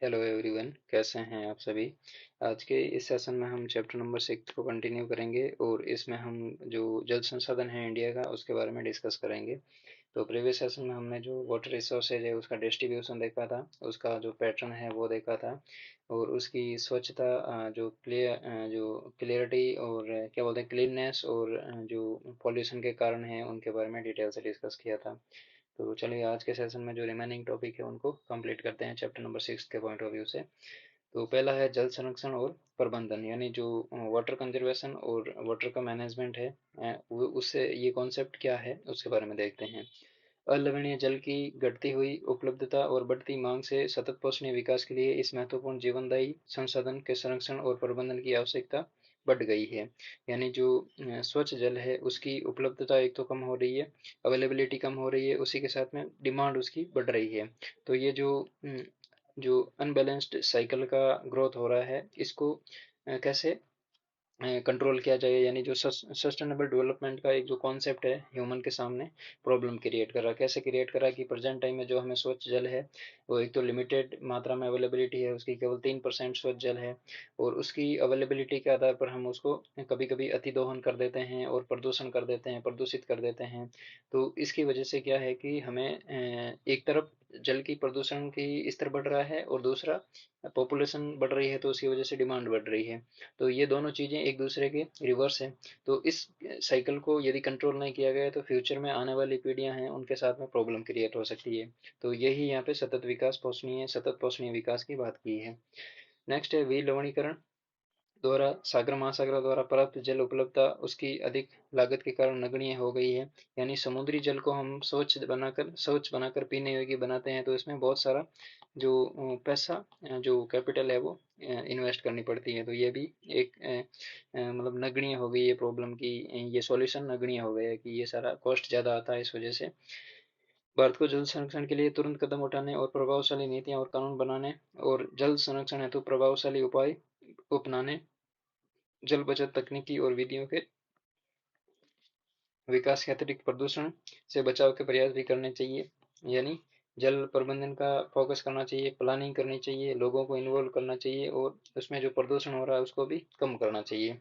Hello everyone, कैसे हैं आप सभी। आज के इस सेशन में हम चैप्टर नंबर 6 को कंटिन्यू करेंगे और इसमें हम जो जल संसाधन है इंडिया का उसके बारे में डिस्कस करेंगे। तो प्रीवियस सेशन में हमने जो वाटर रिसोर्सेज है उसका डिस्ट्रीब्यूशन देखा था, उसका जो पैटर्न है वो देखा था और उसकी स्वच्छता, जो क्लियरिटी और क्या बोलते हैं क्लीननेस और जो पॉल्यूशन के कारण है उनके बारे में डिटेल से डिस्कस किया था। तो चलिए आज के सेशन में जो रिमेनिंग टॉपिक है उनको कंप्लीट करते हैं चैप्टर नंबर 6 के पॉइंट ऑफ व्यू से। तो पहला है जल संरक्षण और प्रबंधन, यानी जो वाटर कंजर्वेशन और वाटर का मैनेजमेंट है, उससे ये कॉन्सेप्ट क्या है उसके बारे में देखते हैं। अलवणीय जल की घटती हुई उपलब्धता और बढ़ती मांग से सतत पोषणीय विकास के लिए इस महत्वपूर्ण जीवनदायी संसाधन के संरक्षण और प्रबंधन की आवश्यकता बढ़ गई है। यानी जो स्वच्छ जल है उसकी उपलब्धता एक तो कम हो रही है, अवेलेबिलिटी कम हो रही है, उसी के साथ में डिमांड उसकी बढ़ रही है। तो ये जो अनबैलेंस्ड साइकिल का ग्रोथ हो रहा है इसको कैसे कंट्रोल किया जाए, यानी जो सस्टेनेबल डेवलपमेंट का एक जो कॉन्सेप्ट है ह्यूमन के सामने प्रॉब्लम क्रिएट कर रहा है। कैसे क्रिएट कर रहा है कि प्रेजेंट टाइम में जो हमें स्वच्छ जल है वो एक तो लिमिटेड मात्रा में अवेलेबिलिटी है, उसकी केवल 3% स्वच्छ जल है और उसकी अवेलेबिलिटी के आधार पर हम उसको कभी कभी अति दोहन कर देते हैं और प्रदूषण कर देते हैं, प्रदूषित कर देते हैं। तो इसकी वजह से क्या है कि हमें एक तरफ जल की प्रदूषण की स्तर बढ़ रहा है और दूसरा पॉपुलेशन बढ़ रही है तो उसकी वजह से डिमांड बढ़ रही है। तो ये दोनों चीज़ें एक दूसरे के रिवर्स हैं। तो इस साइकिल को यदि कंट्रोल नहीं किया गया तो फ्यूचर में आने वाली पीढ़ियां हैं उनके साथ में प्रॉब्लम क्रिएट हो सकती है। तो यही यहाँ पे सतत पोषणीय विकास की बात की है। नेक्स्ट है विलवणीकरण द्वारा सागर महासागर द्वारा प्राप्त जल उपलब्धता उसकी अधिक लागत के कारण नगण्य हो गई है। यानी समुद्री जल को हम स्वच्छ बनाकर पीने योग्य बनाते हैं तो इसमें बहुत सारा जो पैसा, जो कैपिटल है वो इन्वेस्ट करनी पड़ती है। तो ये भी एक मतलब नगण्य हो गई है प्रॉब्लम की। ये सॉल्यूशन नगण्य हो गया है कि ये सारा कॉस्ट ज़्यादा आता है इस वजह से। भारत को जल संरक्षण के लिए तुरंत कदम उठाने और प्रभावशाली नीतियां और कानून बनाने और जल संरक्षण हेतु प्रभावशाली उपाय अपनाने, जल बचत तकनीकी और विधियों के विकास के अतिरिक्त प्रदूषण से बचाव के प्रयास भी करने चाहिए। यानी जल प्रबंधन का फोकस करना चाहिए, प्लानिंग करनी चाहिए, लोगों को इन्वॉल्व करना चाहिए और उसमें जो प्रदूषण हो रहा है उसको भी कम करना चाहिए।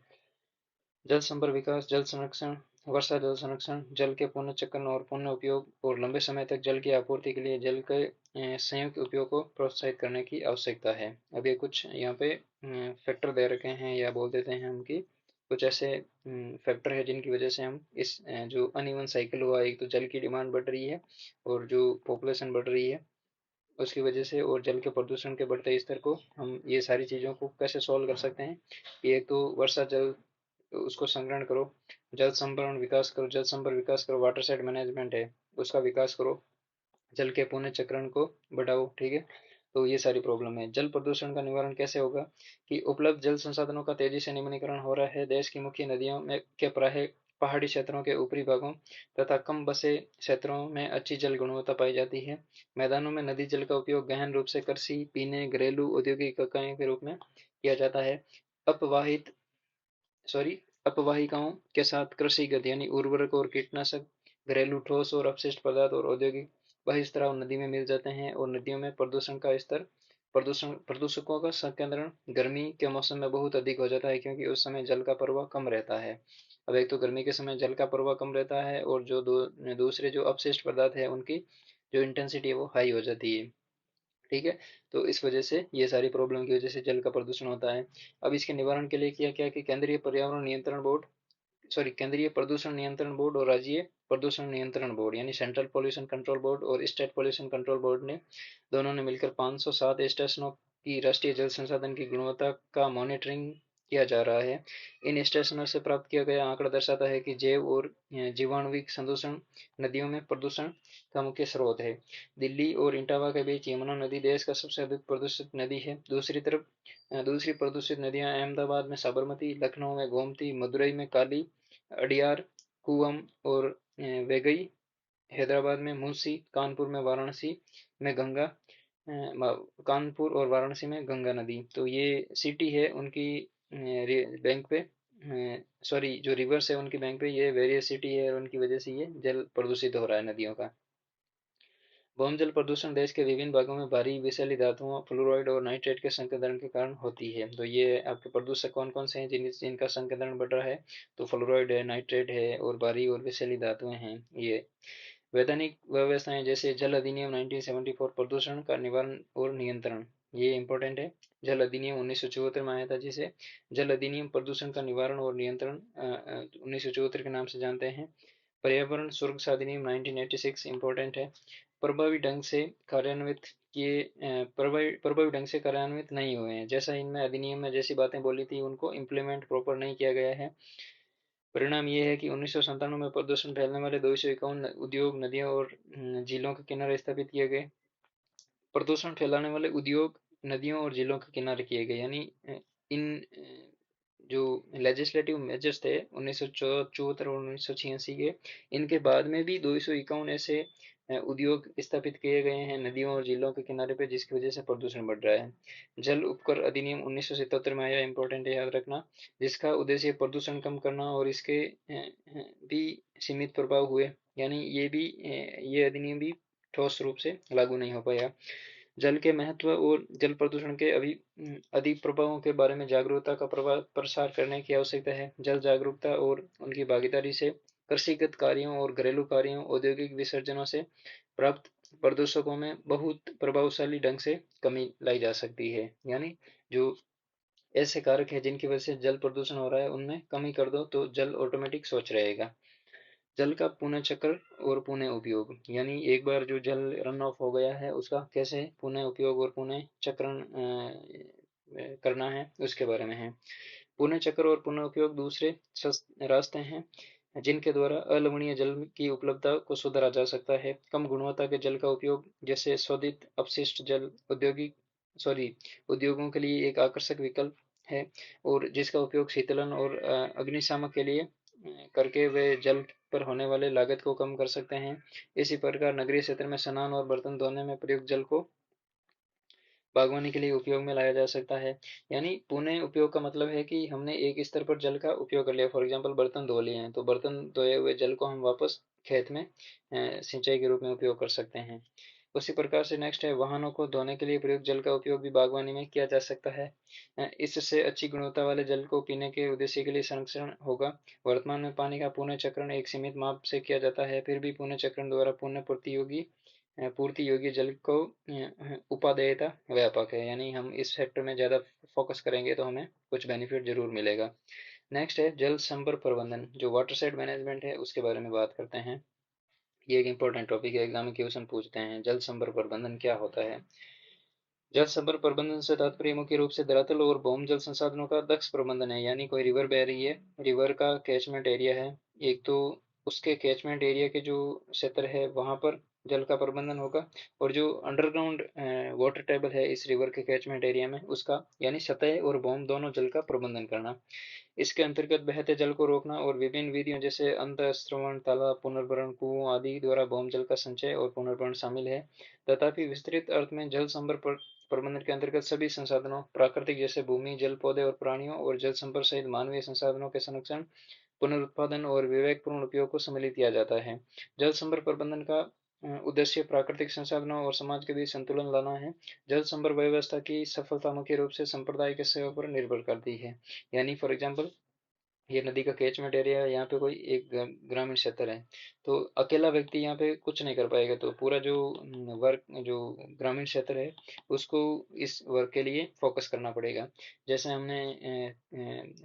जल संपर्क विकास, जल संरक्षण, वर्षा जल संरक्षण, जल के पुनः चक्रण और पुनः उपयोग और लंबे समय तक जल की आपूर्ति के लिए जल के संयुक्त उपयोग को प्रोत्साहित करने की आवश्यकता है। अब ये कुछ यहाँ पे फैक्टर दे रखे हैं या बोल देते हैं हम कि कुछ ऐसे फैक्टर है जिनकी वजह से हम इस जो अनइवन साइकिल हुआ, एक तो जल की डिमांड बढ़ रही है और जो पॉपुलेशन बढ़ रही है उसकी वजह से और जल के प्रदूषण के बढ़ते स्तर को हम ये सारी चीज़ों को कैसे सॉल्व कर सकते हैं कि एक तो वर्षा जल, तो उसको संग्रहण करो, जल संभरण विकास करो, जल संभर विकास करो, वाटर साइड मैनेजमेंट है उसका विकास करो, जल के पुनः चक्रण को बढ़ाओ। ठीक है। तो ये सारी प्रॉब्लम है। जल प्रदूषण का निवारण कैसे होगा कि उपलब्ध जल संसाधनों का तेजी से निम्नीकरण हो रहा है। देश की मुख्य नदियों में के प्राय पहाड़ी क्षेत्रों के ऊपरी भागों तथा कम बसे क्षेत्रों में अच्छी जल गुणवत्ता पाई जाती है। मैदानों में नदी जल का उपयोग गहन रूप से कृषि, पीने, घरेलू, औद्योगिक इकाइयों के रूप में किया जाता है। अपवाहित सॉरी अपवाहिकाओं के साथ कृषि गद यानी उर्वरक और कीटनाशक, घरेलू ठोस और अपशिष्ट पदार्थ और औद्योगिक बहिस्त्राव नदी में मिल जाते हैं और नदियों में प्रदूषकों का संकेंद्रण गर्मी के मौसम में बहुत अधिक हो जाता है क्योंकि उस समय जल का प्रवाह कम रहता है। अब एक तो गर्मी के समय जल का प्रवाह कम रहता है और जो दूसरे जो अपशिष्ट पदार्थ है उनकी जो इंटेंसिटी है वो हाई हो जाती है। ठीक है। तो इस वजह से ये सारी प्रॉब्लम की वजह से जल का प्रदूषण होता है। अब इसके निवारण के लिए किया क्या कि केंद्रीय प्रदूषण नियंत्रण बोर्ड और राज्य प्रदूषण नियंत्रण बोर्ड यानी सेंट्रल पोल्यूशन कंट्रोल बोर्ड और स्टेट पोल्यूशन कंट्रोल बोर्ड ने दोनों ने मिलकर 507 स्टेशनों की राष्ट्रीय जल संसाधन की गुणवत्ता का मॉनिटरिंग किया जा रहा है। इन स्टेशनों से प्राप्त किया गया आंकड़ा दर्शाता है कि जैव और जीवाणुविक संदूषण नदियों में प्रदूषण का मुख्य स्रोत है। दिल्ली और इटावा के बीच यमुना नदी देश का सबसे अधिक प्रदूषित नदी है। दूसरी प्रदूषित नदियां अहमदाबाद में साबरमती, लखनऊ में गोमती, मदुरई में काली, अड़ियार, कुवम और वैगई, हैदराबाद में मूसी, कानपुर और वाराणसी में गंगा नदी। तो ये सिटी है उनकी बैंक पे, सॉरी जो रिवर्स है उनकी बैंक पे ये वेरियस सिटी है और उनकी वजह से ये जल प्रदूषित हो रहा है नदियों का। भौम जल प्रदूषण देश के विभिन्न भागों में भारी विषैली धातुओं, फ्लोराइड और नाइट्रेट के संकेंद्रण के कारण होती है। तो ये आपके प्रदूषक कौन कौन से हैं जिनका संकेंद्रण बढ़ रहा है? तो फ्लोराइड है, नाइट्रेट है और भारी और विषैली धातुएं हैं ये। वैधानिक व्यवस्थाएं जैसे जल अधिनियम 1974 प्रदूषण का निवारण और नियंत्रण, ये इंपॉर्टेंट है। जल अधिनियम 1974 में आया था, जिसे जल अधिनियम प्रदूषण का निवारण और नियंत्रण 1974 के नाम से जानते हैं। पर्यावरण सुरक्षा अधिनियम 1986 इम्पोर्टेंट है। प्रभावी ढंग से कार्यान्वित किए प्रभावी ढंग से कार्यान्वित नहीं हुए हैं, जैसा इनमें अधिनियम में जैसी बातें बोली थी उनको इम्प्लीमेंट प्रॉपर नहीं किया गया है। परिणाम ये है कि 1997 में प्रदूषण फैलाने वाले 251 उद्योग नदियों और झीलों के किनारे स्थापित किए गए। प्रदूषण फैलाने वाले उद्योग नदियों और झीलों के किनारे किए गए, यानी इन जो लेजिस्लेटिव मेजर्स थे 1974 और 1986 के, इनके बाद में भी 251 ऐसे उद्योग स्थापित किए गए हैं नदियों और झीलों के किनारे पे, जिसकी वजह से प्रदूषण बढ़ रहा है। जल उपकर अधिनियम 1977 में आया, इंपॉर्टेंट है याद रखना, जिसका उद्देश्य प्रदूषण कम करना और इसके भी सीमित प्रभाव हुए, यानी ये अधिनियम भी ठोस रूप से लागू नहीं हो पाया। जल के महत्व और जल प्रदूषण के अभी अधिक प्रभावों के बारे में जागरूकता का प्रसार करने की आवश्यकता है। जल जागरूकता और उनकी भागीदारी से कृषिगत कार्यों और घरेलू कार्यों, औद्योगिक विसर्जनों से प्राप्त प्रदूषकों में बहुत प्रभावशाली ढंग से कमी लाई जा सकती है। यानी जो ऐसे कारक है जिनकी वजह से जल प्रदूषण हो रहा है, उनमें कमी कर दो तो जल ऑटोमेटिक स्वच्छ रहेगा। जल का पुनः चक्र और पुनः उपयोग, यानी एक बार जो जल रन ऑफ हो गया है उसका कैसे पुनः उपयोग और पुनः चक्रण करना है, उसके बारे में है। पुनः चक्र और पुनः उपयोग दूसरे रास्ते हैं जिनके द्वारा अलवणीय जल की उपलब्धता को सुधारा जा सकता है। कम गुणवत्ता के जल का उपयोग, जैसे शोधित अपशिष्ट जल, उद्योगों के लिए एक आकर्षक विकल्प है, और जिसका उपयोग शीतलन और अग्निशामक के लिए करके वे जल पर होने वाले लागत को कम कर सकते हैं। इसी प्रकार नगरीय क्षेत्र में स्नान और बर्तन धोने में प्रयुक्त जल को बागवानी के लिए उपयोग में लाया जा सकता है। यानी पुनः उपयोग का मतलब है कि हमने एक स्तर पर जल का उपयोग कर लिया, फॉर एग्जाम्पल बर्तन धो लिए हैं, तो बर्तन धोए हुए जल को हम वापस खेत में सिंचाई के रूप में उपयोग कर सकते हैं। उसी प्रकार से नेक्स्ट है, वाहनों को धोने के लिए प्रयुक्त जल का उपयोग भी बागवानी में किया जा सकता है। इससे अच्छी गुणवत्ता वाले जल को पीने के उद्देश्य के लिए संरक्षण होगा। वर्तमान में पानी का पुनः चक्रण एक सीमित माप से किया जाता है, फिर भी पुनः चक्रण द्वारा पुनः पूर्ति योग्य जल को उपादेयता व्यापक है, यानी हम इस सेक्टर में ज़्यादा फोकस करेंगे तो हमें कुछ बेनिफिट जरूर मिलेगा। नेक्स्ट है जल संपर्क प्रबंधन, जो वाटर साइड मैनेजमेंट है उसके बारे में बात करते हैं। ये एक इंपॉर्टेंट टॉपिक है, एग्जाम में क्वेश्चन पूछते हैं, जल संपर्क प्रबंधन क्या होता है। जल संपर्क प्रबंधन से तात्पर्य मुख्य रूप से धरातल और भौम जल संसाधनों का दक्ष प्रबंधन है। यानी कोई रिवर बह रही है, रिवर का कैचमेंट एरिया है एक, तो उसके कैचमेंट एरिया के जो क्षेत्र है वहां पर जल का प्रबंधन होगा, और जो अंडरग्राउंड वाटर टेबल है इस रिवर के कैचमेंट एरिया में, उसका यानी सतह और भौम दोनों जल का प्रबंधन करना। इसके अंतर्गत बहते जल को रोकना और विभिन्न विधियों जैसे अंतःस्रवण, तालाब पुनर्भरण, कुओं आदि द्वारा भौम जल का संचय और पुनर्भरण शामिल है। तथापि विस्तृत अर्थ में जल संपर्क प्रबंधन के अंतर्गत सभी संसाधनों, प्राकृतिक जैसे भूमि, जल, पौधे और प्राणियों, और जल संपर्क सहित मानवीय संसाधनों के संरक्षण, पुनरुत्पादन और विवेकपूर्ण उपयोग को सम्मिलित किया जाता है। जल संपर्क प्रबंधन का उद्देश्य प्राकृतिक संसाधनों और समाज के बीच संतुलन लाना है। जल संपर्क व्यवस्था की सफलता मुख्य रूप से संप्रदाय के सहयोग पर निर्भर करती है। यानी फॉर एग्जाम्पल ये नदी का कैचमेंट एरिया है, यहाँ पे कोई एक ग्रामीण क्षेत्र है, तो अकेला व्यक्ति यहाँ पे कुछ नहीं कर पाएगा, तो पूरा जो वर्क जो ग्रामीण क्षेत्र है उसको इस वर्क के लिए फोकस करना पड़ेगा। जैसे हमने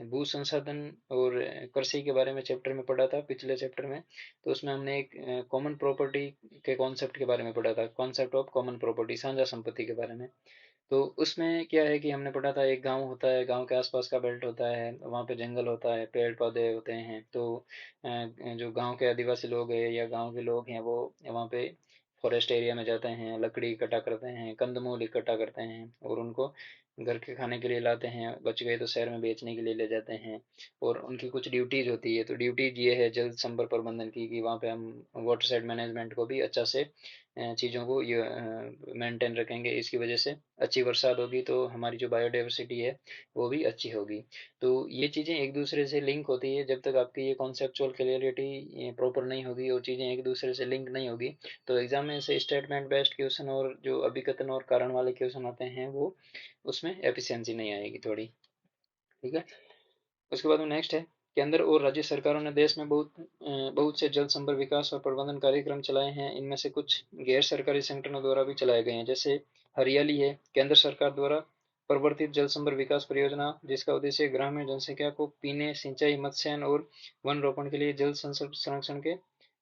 भू संसाधन और कृषि के बारे में चैप्टर में पढ़ा था पिछले चैप्टर में, तो उसमें हमने एक कॉमन प्रॉपर्टी के कॉन्सेप्ट के बारे में पढ़ा था, कॉन्सेप्ट ऑफ कॉमन प्रॉपर्टी, साझा संपत्ति के बारे में। तो उसमें क्या है कि हमने पढ़ा था एक गांव होता है, गांव के आसपास का बेल्ट होता है, वहाँ पे जंगल होता है, पेड़ पौधे होते हैं, तो जो गांव के आदिवासी लोग हैं या गांव के लोग हैं वो वहाँ पे फॉरेस्ट एरिया में जाते हैं, लकड़ी इकट्ठा करते हैं, कंदमूल इकट्ठा करते हैं और उनको घर के खाने के लिए लाते हैं, बच गए तो शहर में बेचने के लिए ले जाते हैं। और उनकी कुछ ड्यूटीज होती है, तो ड्यूटीज ये है जल संपर्क प्रबंधन की कि वहाँ पे हम वाटर साइड मैनेजमेंट को भी अच्छा से चीज़ों को मेंटेन रखेंगे, इसकी वजह से अच्छी बरसात होगी तो हमारी जो बायोडाइवर्सिटी है वो भी अच्छी होगी। तो ये चीज़ें एक दूसरे से लिंक होती है, जब तक आपकी ये कॉन्सेप्चुअल क्लियरिटी प्रॉपर नहीं होगी और चीज़ें एक दूसरे से लिंक नहीं होगी, तो एग्जाम में से स्टेटमेंट बेस्ड क्वेश्चन और जो अभिकथन और कारण वाले क्वेश्चन आते हैं वो उसमें एफिशिएंसी नहीं आएगी थोड़ी। ठीक है। उसके बाद में नेक्स्ट है, केंद्र और राज्य सरकारों ने देश में बहुत से जल संपर्क विकास और प्रबंधन कार्यक्रम चलाए हैं। इनमें से कुछ गैर सरकारी संगठनों द्वारा भी चलाए गए हैं, जैसे हरियाली है, केंद्र सरकार द्वारा प्रवर्तित जल संपर्क विकास परियोजना, जिसका उद्देश्य ग्रामीण जनसंख्या को पीने, सिंचाई, मत्स्यायन और वन रोपण के लिए जल संरक्षण के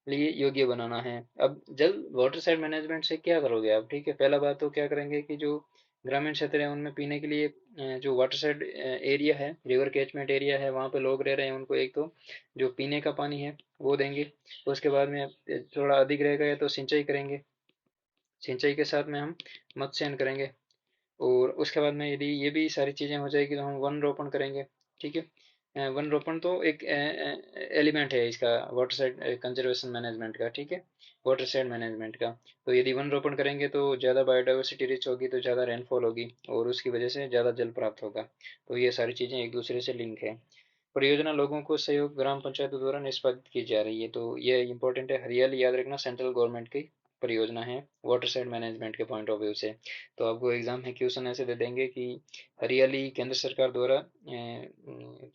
लिए योग्य बनाना है। अब जल वाटर साइड मैनेजमेंट से क्या करोगे आप? ठीक है, पहला बात तो क्या करेंगे कि जो ग्रामीण क्षेत्र है उनमें पीने के लिए जो वाटर साइड एरिया है, रिवर कैचमेंट एरिया है, वहाँ पे लोग रह रहे हैं, उनको एक तो जो पीने का पानी है वो देंगे। उसके बाद में थोड़ा अधिक रह गया तो सिंचाई करेंगे, सिंचाई के साथ में हम मत्स्यन करेंगे। और उसके बाद में यदि ये भी सारी चीज़ें हो जाएगी तो हम वन रोपण करेंगे। ठीक है। वन रोपण तो एक एलिमेंट है इसका, वाटर साइड कंजर्वेशन मैनेजमेंट का। ठीक है, वाटर साइड मैनेजमेंट का। तो यदि वन रोपण करेंगे तो ज़्यादा बायोडाइवर्सिटी रिच होगी, तो ज़्यादा रेनफॉल होगी और उसकी वजह से ज़्यादा जल प्राप्त होगा। तो ये सारी चीज़ें एक दूसरे से लिंक है। परियोजना लोगों को सहयोग ग्राम पंचायतों द्वारा निष्पादित की जा रही है, तो ये इंपॉर्टेंट है। हरियाली याद रखना सेंट्रल गवर्नमेंट की परियोजना है वाटर साइड मैनेजमेंट के पॉइंट ऑफ व्यू से। तो आपको एग्जाम में क्वेश्चन ऐसे दे देंगे कि हरियाली केंद्र सरकार द्वारा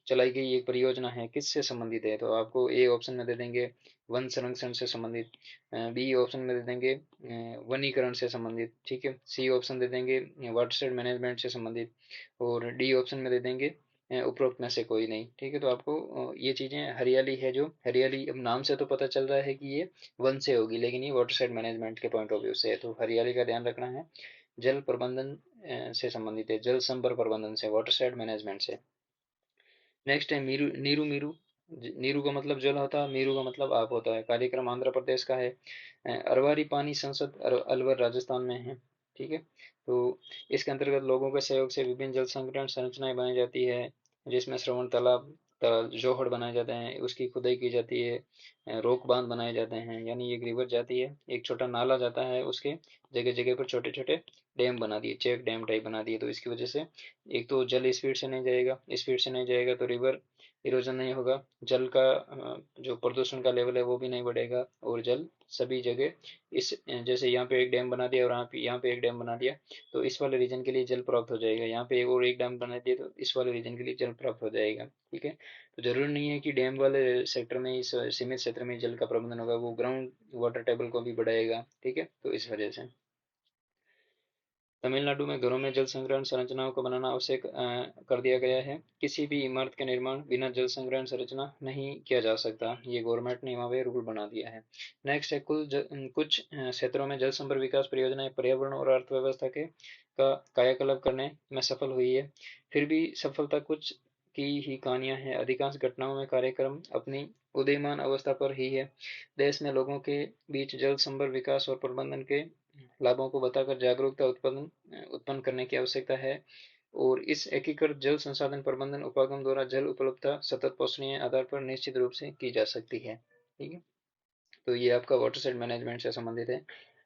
चलाई गई एक परियोजना है, किससे संबंधित है? तो आपको ए ऑप्शन में दे देंगे वन संरक्षण से संबंधित, बी ऑप्शन में दे देंगे वनीकरण से संबंधित, ठीक है, सी ऑप्शन दे देंगे वाटर साइड मैनेजमेंट से संबंधित, और डी ऑप्शन में दे देंगे उपरोक्त में से कोई नहीं। ठीक है, तो आपको ये चीज़ें, हरियाली है जो हरियाली, अब नाम से तो पता चल रहा है कि ये वन से होगी, लेकिन ये वाटर साइड मैनेजमेंट के पॉइंट ऑफ व्यू से है, तो हरियाली का ध्यान रखना है। जल प्रबंधन से संबंधित है, जल संपर्क प्रबंधन से, वाटर साइड मैनेजमेंट से। नेक्स्ट है मीरू, नीरू मीरू। नीरू का मतलब जल होता है, मीरू का मतलब आप होता है। कार्यक्रम आंध्र प्रदेश का है। अरवारी पानी संसद अलवर राजस्थान में है। ठीक है। तो इसके अंतर्गत लोगों के सहयोग से विभिन्न जल संग्रहण संरचनाएं बनाई जाती है, जिसमें श्रवण तालाब, जोहड़ बनाए जाते हैं, उसकी खुदाई की जाती है, रोक बांध बनाए जाते हैं, यानी एक रिवर जाती है, एक छोटा नाला जाता है, उसके जगह जगह पर छोटे छोटे डैम बना दिए, चेक डैम टाइप बना दिए। तो इसकी वजह से एक तो जल स्पीड से नहीं जाएगा, स्पीड से नहीं जाएगा तो रिवर इरोजन नहीं होगा, जल का जो प्रदूषण का लेवल है वो भी नहीं बढ़ेगा, और जल सभी जगह इस, जैसे यहाँ पे एक डैम बना दिया और यहाँ पे एक डैम बना दिया, तो इस वाले रीजन के लिए जल प्राप्त हो जाएगा। यहाँ पे एक और एक डैम बना दिया तो इस वाले रीजन के लिए जल प्राप्त हो जाएगा। ठीक है। तो जरूरी नहीं है कि डैम वाले सेक्टर में, इस सीमित क्षेत्र में जल का प्रबंधन होगा, वो ग्राउंड वाटर टेबल को भी बढ़ाएगा। ठीक है, तो इस वजह से तमिलनाडु में घरों में जल संग्रहण संरचनाओं को बनाना आवश्यक कर दिया गया है। किसी भी इमारत का निर्माण बिना जल संग्रहण संरचना नहीं किया जा सकता, ये गवर्नमेंट ने वहाँ पे रूल बना दिया है। नेक्स्ट है, कुछ क्षेत्रों में जल संपर्क विकास परियोजनाएं पर्यावरण और अर्थव्यवस्था के का कायाकल्प करने में सफल हुई है। फिर भी सफलता कुछ की ही कहानियां हैं, अधिकांश घटनाओं में कार्यक्रम अपनी उदीयमान अवस्था पर ही है। देश में लोगों के बीच जल संपर्क विकास और प्रबंधन के लाभों को बताकर जागरूकता उत्पन्न उत्पन्न करने की आवश्यकता है। और इस एकीकृत जल संसाधन प्रबंधन उपागम द्वारा जल उपलब्धता सतत पोषणीय आधार पर निश्चित रूप से की जा सकती है। ठीक है। तो ये आपका वाटर साइड मैनेजमेंट से संबंधित है।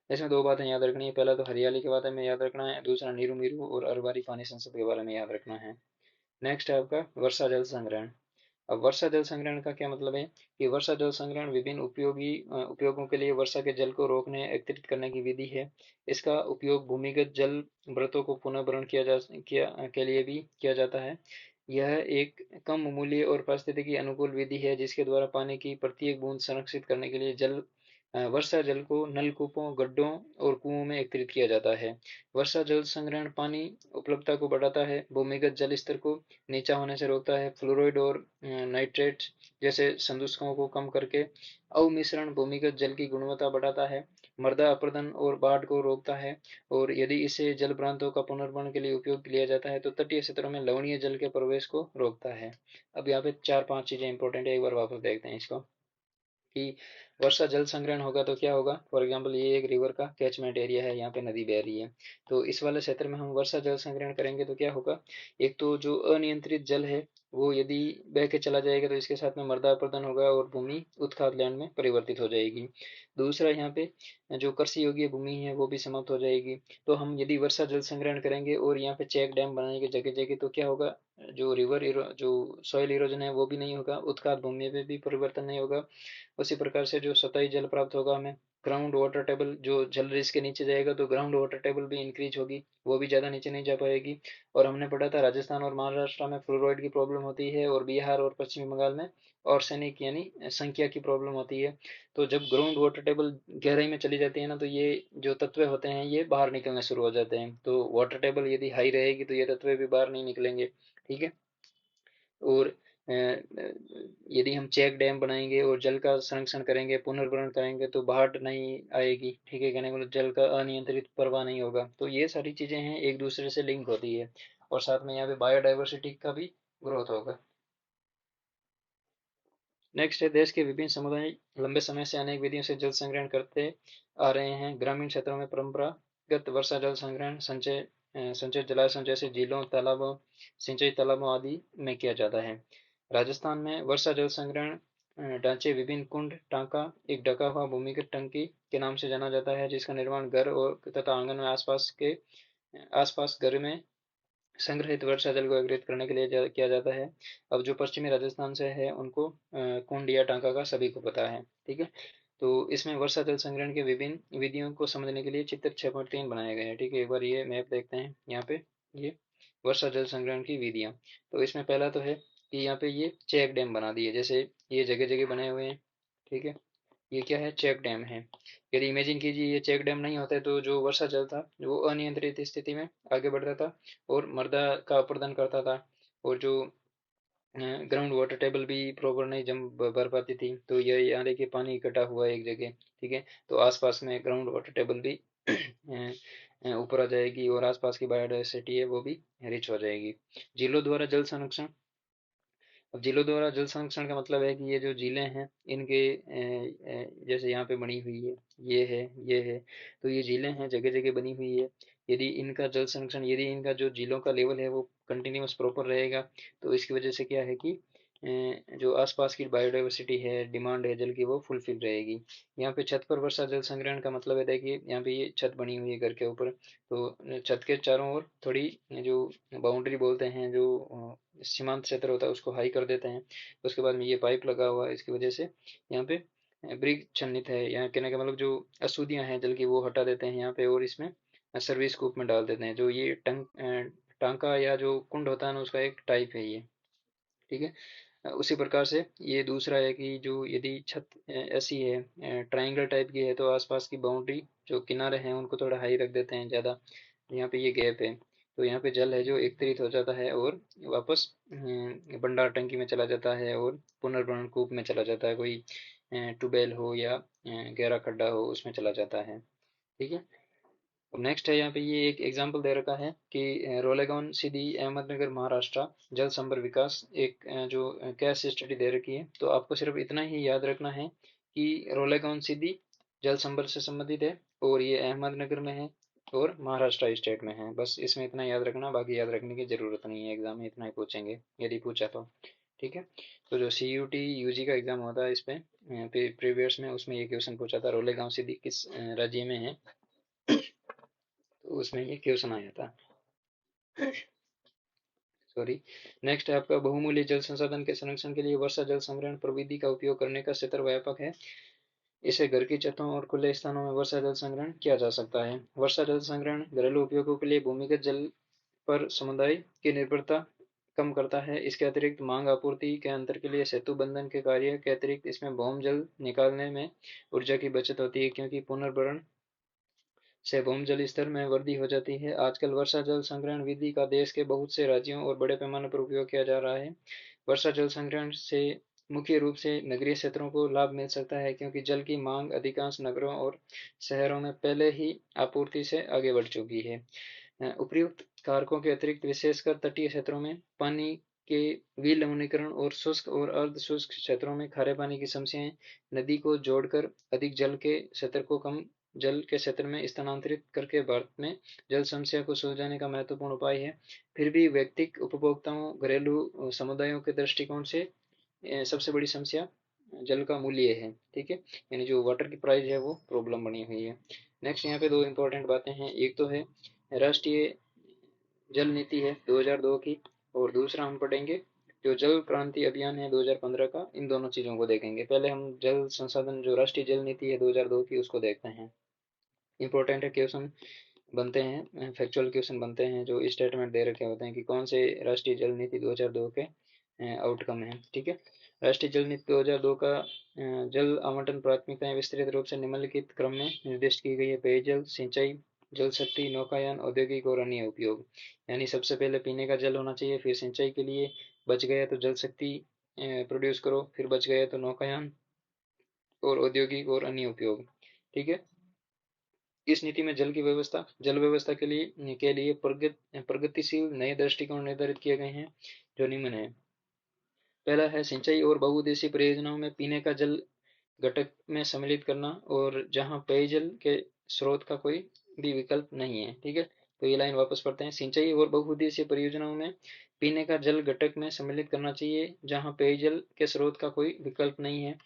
इसमें दो बातें याद रखनी है, पहला तो हरियाली के बारे में याद रखना है, दूसरा नीरू मीरू और अरवारी पानी संसद के बारे में याद रखना है। नेक्स्ट है आपका वर्षा जल संग्रहण। अब वर्षा जल संग्रहण का क्या मतलब है कि वर्षा जल संग्रहण विभिन्न उपयोगों के लिए वर्षा के जल को रोकने, एकत्रित करने की विधि है। इसका उपयोग भूमिगत जल वृत्तों को पुनः भरण किया के लिए भी किया जाता है। यह एक कम मूल्य और पारिस्थितिकी अनुकूल विधि है, जिसके द्वारा पानी की प्रत्येक बूंद संरक्षित करने के लिए वर्षा जल को नलकूपों, गड्ढों और कुओं में एकत्रित किया जाता है। वर्षा जल संग्रहण पानी उपलब्धता को बढ़ाता है, भूमिगत जल स्तर को नीचा होने से रोकता है, फ्लोराइड और नाइट्रेट जैसे संदूषकों को कम करके अवमिश्रण भूमिगत जल की गुणवत्ता बढ़ाता है, मृदा अपरदन और बाढ़ को रोकता है, और यदि इसे जल प्रांतों का पुनर्भरण के लिए उपयोग लिया जाता है तो तटीय क्षेत्रों में लवणीय जल के प्रवेश को रोकता है। अब यहाँ पे चार पांच चीजें इंपॉर्टेंट है, एक बार वापस देखते हैं इसको कि वर्षा जल संग्रहण होगा तो क्या होगा, फॉर एग्जाम्पल ये एक रिवर का कैचमेंट एरिया है, यहाँ पे नदी बह रही है, तो इस वाले क्षेत्र में हम वर्षा जल संग्रहण करेंगे तो क्या होगा, एक तो जो अनियंत्रित जल है वो यदि बह के चला जाएगा तो इसके साथ में मृदा अपरदन होगा और भूमि उत्खात लैंड में परिवर्तित हो जाएगी। दूसरा, यहाँ पे जो कृषि योग्य भूमि है वो भी समाप्त हो जाएगी। तो हम यदि वर्षा जल संग्रहण करेंगे और यहाँ पे चेक डैम बनाएंगे जगह जगह, तो क्या होगा, जो जो सॉइल इरोजन है वो भी नहीं होगा, उत्खात भूमि में भी परिवर्तन नहीं होगा। उसी प्रकार से जो सतही जल प्राप्त होगा हमें, ग्राउंड वाटर टेबल, जो जल इसके नीचे जाएगा तो ग्राउंड वाटर टेबल भी इंक्रीज होगी, वो भी ज़्यादा नीचे नहीं जा पाएगी। और हमने पढ़ा था राजस्थान और महाराष्ट्र में फ्लोराइड की प्रॉब्लम होती है, और बिहार और पश्चिमी बंगाल में आर्सेनिक यानी संख्या की प्रॉब्लम होती है। तो जब ग्राउंड वाटर टेबल गहराई में चली जाती है ना, तो ये जो तत्व होते हैं ये बाहर निकलने शुरू हो जाते हैं। तो वाटर टेबल यदि हाई रहेगी तो ये तत्व भी बाहर नहीं निकलेंगे। ठीक है। और यदि हम चेक डैम बनाएंगे और जल का संरक्षण करेंगे, पुनर्भरण करेंगे, तो बाढ़ नहीं आएगी। ठीक है, कहने को मतलब जल का अनियंत्रित प्रवाह नहीं होगा। तो ये सारी चीजें हैं, एक दूसरे से लिंक होती है। और साथ में यहाँ पे बायोडाइवर्सिटी का भी ग्रोथ होगा। नेक्स्ट है, देश के विभिन्न समुदाय लंबे समय से अनेक विधियों से जल संग्रहण करते आ रहे हैं। ग्रामीण क्षेत्रों में परंपरागत वर्षा जल संग्रहण संचय जलाशयों जैसे झीलों, तालाबों, सिंचाई तालाबों आदि में किया जाता है। राजस्थान में वर्षा जल संग्रहण ढांचे विभिन्न कुंड, टांका, एक ढका हुआ भूमिगत टंकी के नाम से जाना जाता है, जिसका निर्माण घर और तथा आंगन में आसपास घर में संग्रहित वर्षा जल को एकत्रित करने के लिए किया जाता है। अब जो पश्चिमी राजस्थान से है उनको कुंड या टांका का सभी को पता है। ठीक है। तो इसमें वर्षा जल संग्रहण के विभिन्न विधियों को समझने के लिए चित्र 6.3 बनाए गए हैं। ठीक है, एक बार ये मैप देखते हैं यहाँ पे। ये वर्षा जल संग्रहण की विधियाँ। तो इसमें पहला तो है कि यहाँ पे ये चेक डैम बना दिए, जैसे ये जगह जगह बने हुए हैं। ठीक है, ये क्या है, चेक डैम है। यदि इमेजिन कीजिए ये चेक डैम नहीं होता तो जो वर्षा जल था वो अनियंत्रित स्थिति में आगे बढ़ता था और मृदा का अपरदन करता था, और जो ग्राउंड वाटर टेबल भी प्रॉपर नहीं जम भर पाती थी। तो ये यहाँ देखिए पानी इकट्ठा हुआ है एक जगह। ठीक है, तो आसपास में ग्राउंड वाटर टेबल भी ऊपर आ जाएगी और आसपास की बायोडाइवर्सिटी है वो भी रिच हो जाएगी। झीलों द्वारा जल संरक्षण। अब झीलों द्वारा जल संरक्षण का मतलब है कि ये जो झीलें हैं इनके जैसे यहाँ पे बनी हुई है, ये है, ये है, तो ये झीलें हैं जगह जगह बनी हुई है। यदि इनका जल संरक्षण, यदि इनका जो झीलों का लेवल है वो कंटिन्यूस प्रॉपर रहेगा, तो इसकी वजह से क्या है कि जो आसपास की बायोडाइवर्सिटी है, डिमांड है जल की, वो फुलफिल रहेगी। यहाँ पे छत पर वर्षा जल संग्रहण का मतलब है, देखिए यहाँ पे ये छत बनी हुई है घर के ऊपर, तो छत के चारों ओर थोड़ी जो बाउंड्री बोलते हैं, जो सीमांत क्षेत्र होता है उसको हाई कर देते हैं। उसके बाद में ये पाइप लगा हुआ है, इसकी वजह से यहाँ पे ब्रिज छन्नित है, यहाँ कहने का मतलब जो अशुद्धियाँ हैं जल की वो हटा देते हैं यहाँ पे, और इसमें सर्विस कूप में डाल देते हैं। जो ये टांका या जो कुंड होता है ना, उसका एक टाइप है ये। ठीक है। उसी प्रकार से ये दूसरा है कि जो यदि छत ऐसी है ट्रायंगल टाइप की है, तो आसपास की बाउंड्री जो किनारे हैं उनको थोड़ा हाई रख देते हैं ज़्यादा। यहाँ पे ये गैप है, तो यहाँ पे जल है जो एकत्रित हो जाता है और वापस भंडार टंकी में चला जाता है और पुनर्भरण कूप में चला जाता है, कोई ट्यूबवेल हो या गहरा खड्डा हो उसमें चला जाता है। ठीक है। नेक्स्ट है, यहाँ पे ये एक एग्जांपल दे रखा है कि रोलेगॉन सीधी अहमदनगर महाराष्ट्र जल संभर विकास, एक जो केस स्टडी दे रखी है। तो आपको सिर्फ इतना ही याद रखना है कि रोलेगॉन सीधी जल संभर से संबंधित है और ये अहमदनगर में है और महाराष्ट्र स्टेट में है। बस इसमें इतना याद रखना, बाकी याद रखने की जरूरत नहीं है, एग्जाम में इतना ही पूछेंगे यदि पूछा तो। ठीक है। तो जो सी यू टी यू जी का एग्जाम होता है इस पे प्रीवियस में, उसमें ये क्वेश्चन पूछा था, रोलेगांव सीधी किस राज्य में है, तो उसमें ये क्वेश्चन आया था। सॉरी। नेक्स्ट है आपका, बहुमूल्य जल संसाधन के संरक्षण के लिए वर्षा जल संग्रहण प्रविधि का उपयोग करने का क्षेत्र व्यापक है। इसे घर की छतों और खुले स्थानों में वर्षा जल संग्रहण किया जा सकता है। वर्षा जल संग्रहण घरेलू उपयोगों के लिए भूमिगत जल पर समुदाय की निर्भरता कम करता है। इसके अतिरिक्त मांग आपूर्ति के अंतर के लिए सेतु बंधन के कार्य के अतिरिक्त इसमें भौम जल निकालने में ऊर्जा की बचत होती है, क्योंकि पुनर्भरण से भूजल स्तर में वृद्धि हो जाती है। आजकल वर्षा जल संग्रहण विधि का देश के बहुत से राज्यों और बड़े पैमाने पर उपयोग किया जा रहा है। वर्षा जल संग्रहण से मुख्य रूप से नगरीय क्षेत्रों को लाभ मिल सकता है, क्योंकि जल की मांग अधिकांश नगरों और शहरों में पहले ही आपूर्ति से आगे बढ़ चुकी है। उपर्युक्त कारकों के अतिरिक्त विशेषकर तटीय क्षेत्रों में पानी के विलवणीकरण और शुष्क और अर्ध शुष्क क्षेत्रों में खारे पानी की समस्याएं नदी को जोड़कर अधिक जल के क्षेत्र को कम जल के क्षेत्र में स्थानांतरित करके भारत में जल समस्या को सुलझाने का महत्वपूर्ण उपाय है। फिर भी व्यक्तिगत उपभोक्ताओं, घरेलू समुदायों के दृष्टिकोण से सबसे बड़ी समस्या जल का मूल्य है। ठीक है, यानी जो वाटर की प्राइस है वो प्रॉब्लम बनी हुई है। नेक्स्ट यहाँ पे दो इंपॉर्टेंट बातें हैं, एक तो है राष्ट्रीय जल नीति है 2002 की, और दूसरा हम पढ़ेंगे जो जल क्रांति अभियान है 2015 का। इन दोनों चीज़ों को देखेंगे। पहले हम जल संसाधन जो राष्ट्रीय जल नीति है 2002 की उसको देखते हैं। इंपॉर्टेंट है, क्वेश्चन बनते हैं, फैक्चुअल क्वेश्चन बनते हैं जो स्टेटमेंट दे रखे होते हैं कि कौन से राष्ट्रीय जल नीति 2002 के आउटकम है। ठीक है, राष्ट्रीय जल नीति 2002 का जल आवंटन प्राथमिकताएं विस्तृत रूप से निम्नलिखित क्रम में निर्दिष्ट की गई है। पेयजल, सिंचाई, जल शक्ति, नौकायान, औद्योगिक और अन्य उपयोग। यानी सबसे पहले पीने का जल होना चाहिए, फिर सिंचाई के लिए, बच गया तो जल शक्ति प्रोड्यूस करो, फिर बच गया तो नौकायान और औद्योगिक और अन्य उपयोग। ठीक है, इस नीति में जल व्यवस्था के लिए प्रगतिशील नए दृष्टिकोण निर्धारित किए गए हैं जो निम्न है। पहला है सिंचाई और बहुउद्देशीय परियोजनाओं में पीने का जल घटक में सम्मिलित करना, और जहां पेयजल के स्रोत का कोई भी विकल्प नहीं है। ठीक है, तो ये लाइन वापस पढ़ते हैं, सिंचाई और बहुउद्देशीय परियोजनाओं में पीने का जल घटक में सम्मिलित करना चाहिए जहां पेयजल के स्रोत का कोई विकल्प नहीं है।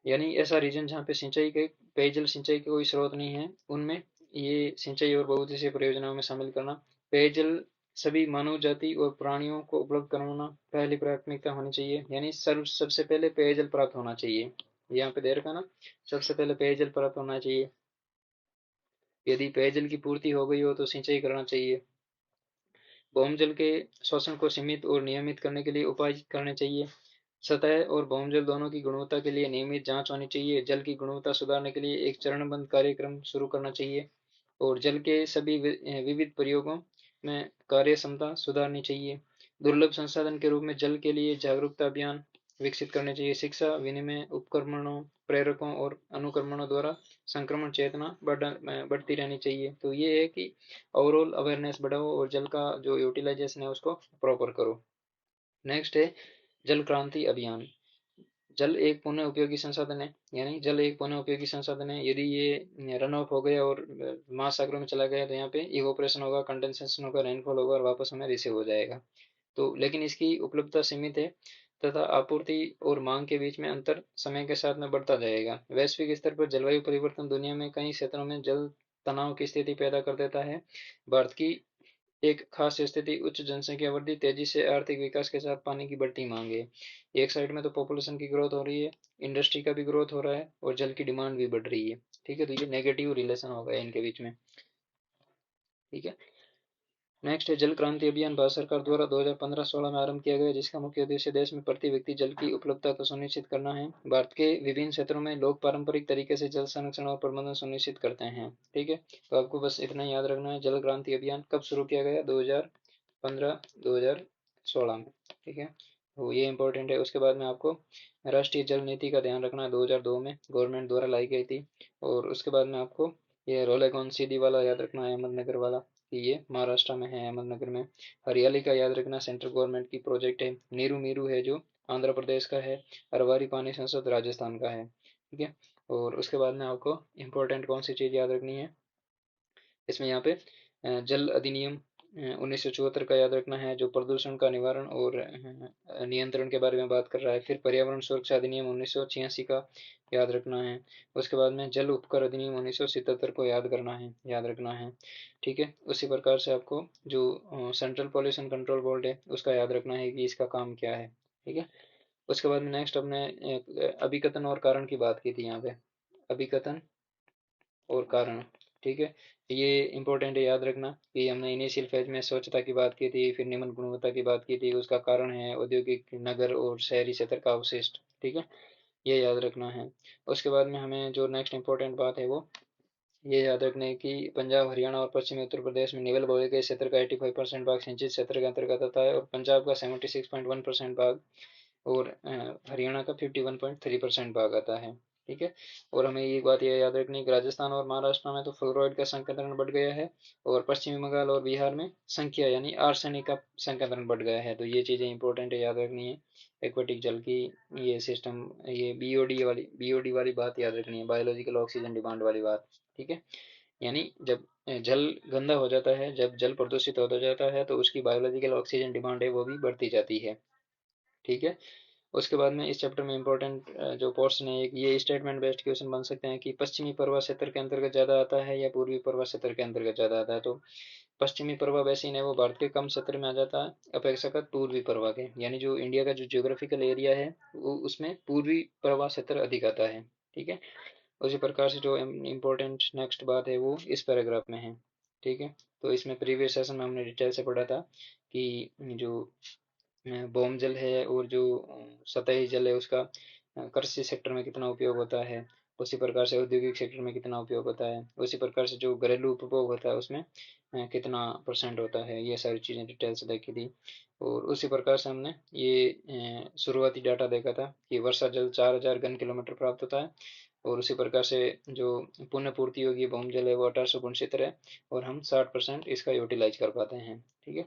यानी ऐसा रीजन जहाँ पे पेयजल सिंचाई के कोई स्रोत नहीं है, उनमें ये सिंचाई और बहुउद्देशीय परियोजनाओं में शामिल करना। पेयजल सभी मानव जाति और प्राणियों को उपलब्ध कराना पहली प्राथमिकता होनी चाहिए। यानी सबसे पहले पेयजल प्राप्त होना चाहिए। यहाँ पे दे रखा ना, सबसे पहले पेयजल प्राप्त होना चाहिए। यदि पेयजल की पूर्ति हो गई हो तो सिंचाई करना चाहिए। भौमजल के शोषण को सीमित और नियमित करने के लिए उपाय करने चाहिए। सतह और भौमजल दोनों की गुणवत्ता के लिए नियमित जांच होनी चाहिए। जल की गुणवत्ता सुधारने के लिए एक चरणबद्ध कार्यक्रम शुरू करना चाहिए, और जल के सभी विविध प्रयोगों में कार्य क्षमता सुधारनी चाहिए। दुर्लभ संसाधन के रूप में जल के लिए जागरूकता अभियान विकसित करने चाहिए। शिक्षा, विनिमय, उपक्रमणों, प्रेरकों और अनुक्रमणों द्वारा संक्रमण चेतना बढ़ती रहनी चाहिए। तो ये है कि ओवरऑल अवेयरनेस बढ़ाओ और जल का जो यूटिलाइजेशन है उसको प्रॉपर करो। नेक्स्ट है जल क्रांति अभियान। जल एक पुनः उपयोगी संसाधन है, यानी जल एक पुनः उपयोगी संसाधन है। यदि ये रन ऑफ हो गया और महासागरों में चला गया तो यहाँ पे इवोपरेशन होगा, कंडेंसेशन होगा, रेनफॉल होगा और वापस हमें रिसीव हो जाएगा। तो लेकिन इसकी उपलब्धता सीमित है तथा आपूर्ति और मांग के बीच में अंतर समय के साथ में बढ़ता जाएगा। वैश्विक स्तर पर जलवायु परिवर्तन दुनिया में कई क्षेत्रों में जल तनाव की स्थिति पैदा कर देता है। भारत की एक खास स्थिति उच्च जनसंख्या वृद्धि, तेजी से आर्थिक विकास के साथ पानी की बढ़ती मांग है। एक साइड में तो पॉपुलेशन की ग्रोथ हो रही है, इंडस्ट्री का भी ग्रोथ हो रहा है और जल की डिमांड भी बढ़ रही है। ठीक है, तो ये नेगेटिव रिलेशन हो गया इनके बीच में। ठीक है, नेक्स्ट है जल क्रांति अभियान भारत सरकार द्वारा 2015-16 में आरंभ किया गया, जिसका मुख्य उद्देश्य देश में प्रति व्यक्ति जल की उपलब्धता को सुनिश्चित करना है। भारत के विभिन्न क्षेत्रों में लोग पारंपरिक तरीके से जल संरक्षण और प्रबंधन सुनिश्चित करते हैं। ठीक है, तो आपको बस इतना याद रखना है। जल क्रांति अभियान कब शुरू किया गया? 2015-2016 में। ठीक है, तो ये इंपॉर्टेंट है। उसके बाद में आपको राष्ट्रीय जल नीति का ध्यान रखना है, 2002 में गवर्नमेंट द्वारा लाई गई थी। और उसके बाद में आपको ये रोलेगॉन सीडी वाला याद रखना है, अहमदनगर वाला, कि ये महाराष्ट्र में है, अहमदनगर में। हरियाली का याद रखना, सेंट्रल गवर्नमेंट की प्रोजेक्ट है। नीरू मीरू है जो आंध्र प्रदेश का है। अरवारी पानी संसद राजस्थान का है। ठीक है, और उसके बाद में आपको इम्पोर्टेंट कौन सी चीज़ याद रखनी है इसमें, यहाँ पे जल अधिनियम 1974 का याद रखना है, जो प्रदूषण का निवारण और नियंत्रण के बारे में बात कर रहा है। फिर पर्यावरण सुरक्षा अधिनियम 1986 का याद रखना है। उसके बाद में जल उपकर अधिनियम 1977 को याद रखना है। ठीक है, उसी प्रकार से आपको जो सेंट्रल पॉल्यूशन कंट्रोल बोर्ड है उसका याद रखना है कि इसका काम क्या है। ठीक है, उसके बाद में नेक्स्ट हमने अभिकथन और कारण की बात की थी यहाँ पे, अभिकथन और कारण। ठीक है, ये इंपॉर्टेंट है, याद रखना कि हमने इनिशियल फेज में स्वच्छता की बात की थी, फिर निम्न गुणवत्ता की बात की थी, उसका कारण है औद्योगिक, नगर और शहरी क्षेत्र का अवशिष्ट। ठीक है, ये याद रखना है। उसके बाद में हमें जो नेक्स्ट इंपॉर्टेंट बात है वो ये याद रखना है कि पंजाब, हरियाणा और पश्चिमी उत्तर प्रदेश में निवल भोले के क्षेत्र का 85% भाग सिंचित क्षेत्र के अंतर्गत आता है, और पंजाब का 76.1% भाग और हरियाणा का 51.3% भाग आता है। ठीक है। और हमें ये बात ये याद रखनी है कि राजस्थान और महाराष्ट्र में तो फ्लोराइड का संकेंद्रण बढ़ गया है, और पश्चिमी बंगाल और बिहार में संख्या यानी आर्सेनिक का संकेंद्रण बढ़ गया है। तो ये चीज़ें इंपॉर्टेंट है, याद रखनी है। एक्वेटिक जल की ये सिस्टम, ये बीओडी वाली बात याद रखनी है, बायोलॉजिकल ऑक्सीजन डिमांड वाली बात। ठीक है। यानी जब जल गंदा हो जाता है, जब जल प्रदूषित होता जाता है, तो उसकी बायोलॉजिकल ऑक्सीजन डिमांड है वो भी बढ़ती जाती है। ठीक है। उसके बाद में इस चैप्टर में इंपॉर्टेंट जो पोर्शन है, एक ये स्टेटमेंट बेस्ड क्वेश्चन बन सकते हैं कि पश्चिमी प्रवाह क्षेत्र के अंतर्गत ज़्यादा आता है या पूर्वी प्रवाह क्षेत्र के अंतर्गत ज़्यादा आता है। तो पश्चिमी प्रवाह बेसिन है वो भारत के कम क्षेत्र में आ जाता है अपेक्षाकृत पूर्वी प्रवाह के, यानी जो इंडिया का जो जियोग्राफिकल एरिया है वो उसमें पूर्वी प्रवाह क्षेत्र अधिक आता है। ठीक है। उसी प्रकार से जो इम्पोर्टेंट नेक्स्ट बात है वो इस पैराग्राफ में है। ठीक है। तो इसमें प्रीवियस सेशन में हमने डिटेल से पढ़ा था कि जो भौम जल है और जो सतही जल है उसका कृषि सेक्टर में कितना उपयोग होता है, उसी प्रकार से औद्योगिक सेक्टर में कितना उपयोग होता है, उसी प्रकार से जो घरेलू उपभोग होता है उसमें कितना परसेंट होता है, ये सारी चीज़ें डिटेल से देखी थी। और उसी प्रकार से हमने ये शुरुआती डाटा देखा था कि वर्षा जल 4000 घन किलोमीटर प्राप्त होता है, और उसी प्रकार से जो पुनः पूर्ति होगी भौम जल है वो 1869 है, और हम 60% इसका यूटिलाइज कर पाते हैं। ठीक है।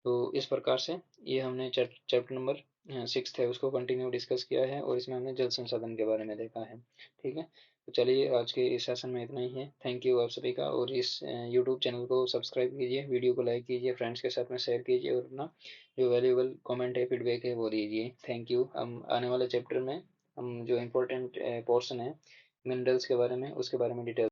तो इस प्रकार से ये हमने चैप्टर नंबर 6 है उसको कंटिन्यू डिस्कस किया है, और इसमें हमने जल संसाधन के बारे में देखा है। ठीक है। तो चलिए आज के इस सेशन में इतना ही है। थैंक यू आप सभी का, और इस यूट्यूब चैनल को सब्सक्राइब कीजिए, वीडियो को लाइक कीजिए, फ्रेंड्स के साथ में शेयर कीजिए, और अपना जो वैल्यूएबल कमेंट है, फीडबैक है वो दीजिए। Thank you. हम आने वाले चैप्टर में हम जो इम्पोर्टेंट पोर्शन है मिनरल्स के बारे में, उसके बारे में डिटेल